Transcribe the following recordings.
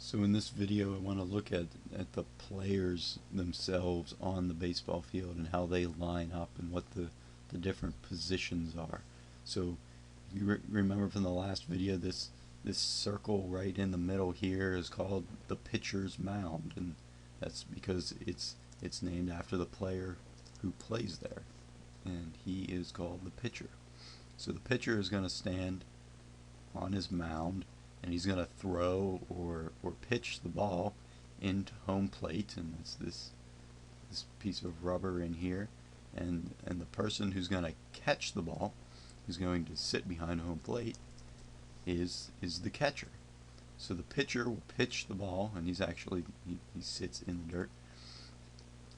So in this video, I want to look at the players themselves on the baseball field and how they line up and what the different positions are. So you remember from the last video, this circle right in the middle here is called the pitcher's mound, and that's because it's named after the player who plays there, and he is called the pitcher. So the pitcher is going to stand on his mound, and he's going to throw or pitch the ball into home plate, and it's this piece of rubber in here, and the person who's going to catch the ball, who's going to sit behind home plate, is the catcher. So the pitcher will pitch the ball, and he sits in the dirt,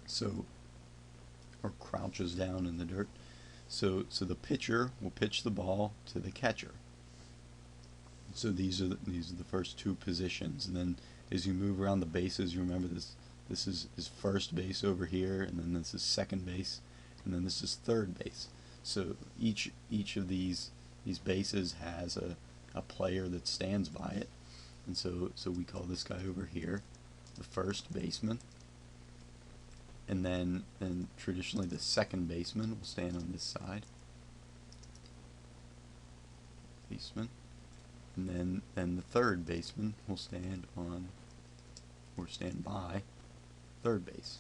so, or crouches down in the dirt. So the pitcher will pitch the ball to the catcher. So these are the first two positions, and then as you move around the bases, you remember this is first base over here, and then this is second base, and then this is third base. So each of these bases has a player that stands by it, and so we call this guy over here the first baseman, and then traditionally the second baseman will stand on this side, baseman. And then the third baseman will stand on or stand by third base.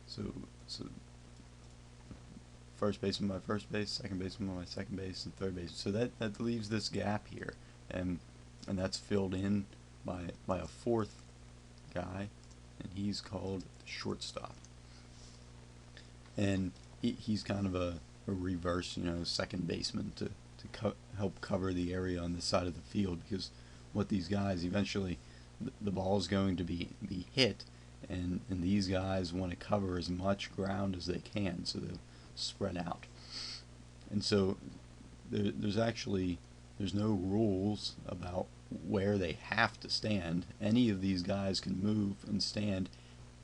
So first baseman by first base, second baseman by second base, and third base. So that leaves this gap here, and that's filled in by a fourth guy, and he's called the shortstop. And he's kind of a reverse, second baseman to help cover the area on this side of the field, because what these guys eventually, the ball is going to be hit, and these guys want to cover as much ground as they can, so they'll spread out. And so there's no rules about where they have to stand. Any of these guys can move and stand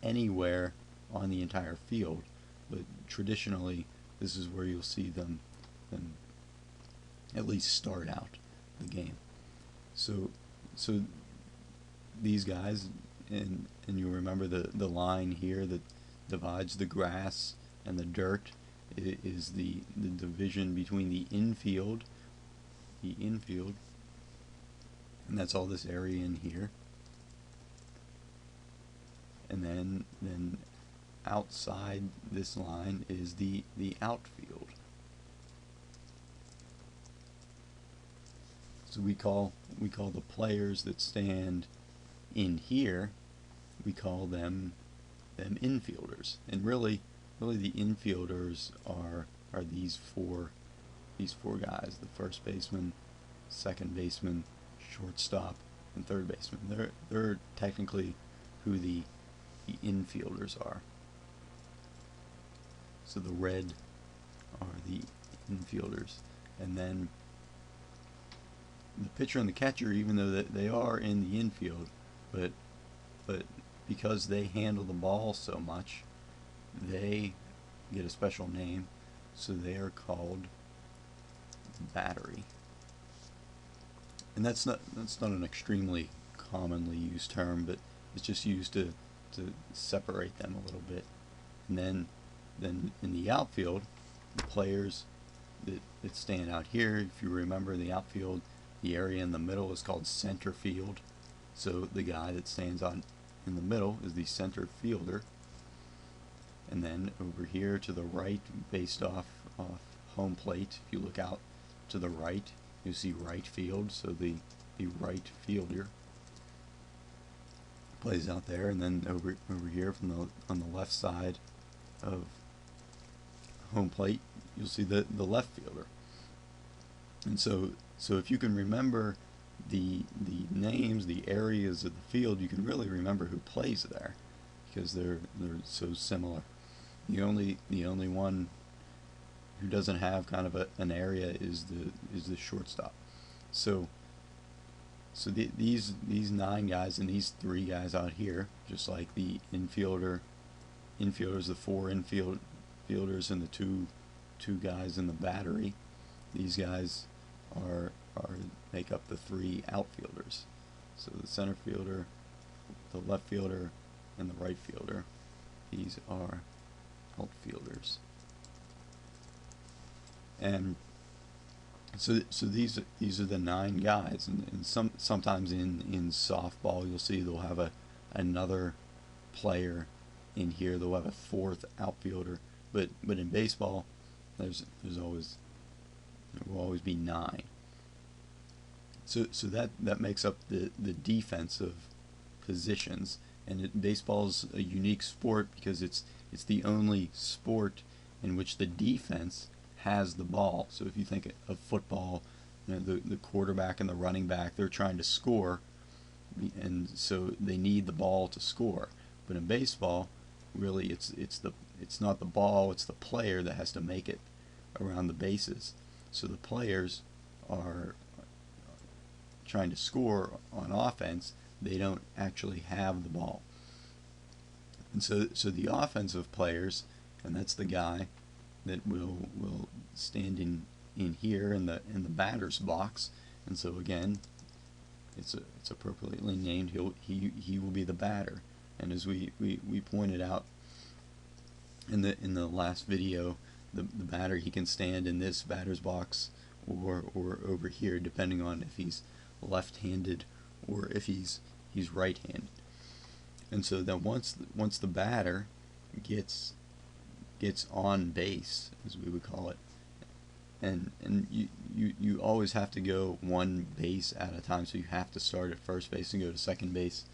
anywhere on the entire field, but traditionally this is where you'll see them at least start out the game. So these guys, and you'll remember the line here that divides the grass and the dirt is the division between the infield, and that's all this area in here, and then outside this line is the outfield. So we call the players that stand in here, we call them infielders. And really the infielders are these four guys: the first baseman, second baseman, shortstop, and third baseman. They're technically who the infielders are. So the red are the infielders, and then the pitcher and the catcher, even though they are in the infield, but because they handle the ball so much, they get a special name, so they are called battery. And that's not an extremely commonly used term, but it's just used to separate them a little bit. And then in the outfield, the players that stand out here, if you remember, the outfield, the area in the middle is called center field. So the guy that stands in the middle is the center fielder. And then over here to the right, based off home plate, if you look out to the right, you see right field. So the right fielder plays out there. And then over here on the left side of home plate, you'll see the left fielder. And so if you can remember the names, the areas of the field, you can really remember who plays there, because they're so similar. The only one who doesn't have kind of an area is the shortstop. So these 9 guys and these 3 guys out here, just like the infielders, the 4 infielders and the two guys in the battery, these guys make up the 3 outfielders. So the center fielder, the left fielder, and the right fielder, these are outfielders. And so these are the 9 guys, and sometimes in softball you'll see they'll have another player in here. They'll have a 4th outfielder, but in baseball there will always be 9. So that makes up the defensive positions. And baseball's a unique sport because it's the only sport in which the defense has the ball. So if you think of football, the quarterback and the running back, they're trying to score, and so they need the ball to score. But in baseball, really it's not the ball, it's the player that has to make it around the bases. So the players are trying to score on offense, they don't actually have the ball. And so the offensive players, and that's the guy that will stand in here in the batter's box. And so again, it's appropriately named. He will be the batter. And as we pointed out in the last video, the batter, he can stand in this batter's box or over here, depending on if he's left-handed or if he's right-handed. And so then once the batter gets on base, as we would call it, and you always have to go one base at a time, so you have to start at first base and go to second base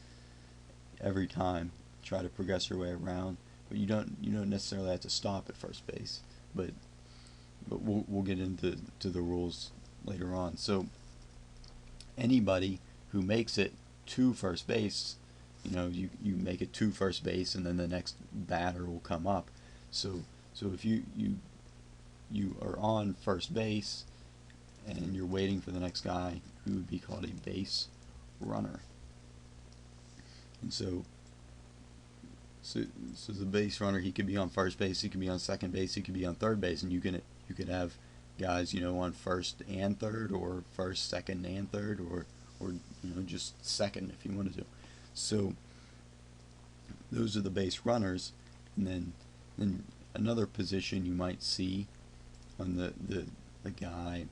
every time, try to progress your way around, but you don't necessarily have to stop at first base, but we'll get into the rules later on. So anybody who makes it to first base, you make it to first base, and then the next batter will come up. So if you are on first base and you're waiting for the next guy, who would be called a base runner. And so the base runner, he could be on first base, he could be on second base, he could be on third base, and you could have guys on first and third, or first, second, and third, or just second if you wanted to. So those are the base runners. And then another position you might see on the guy,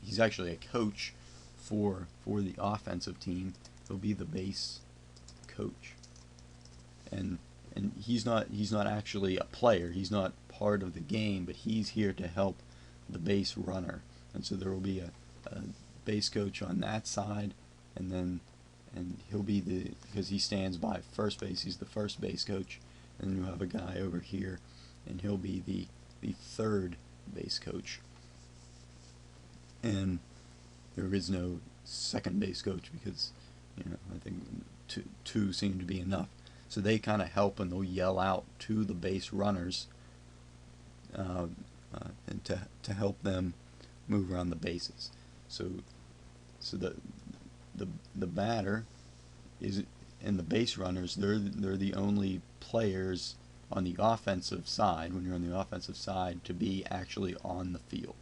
he's actually a coach for the offensive team. He'll be the base coach, and he's not actually a player, he's not part of the game, but he's here to help the base runner. And so there will be a base coach on that side, and he'll be because he stands by first base, he's the first base coach. And then you'll have a guy over here, and he'll be the third base coach. And there is no second base coach because I think two seem to be enough. So they kind of help, and they'll yell out to the base runners and to help them move around the bases. So the batter is, and the base runners, they're the only players on the offensive side, when you're on the offensive side, to be actually on the field.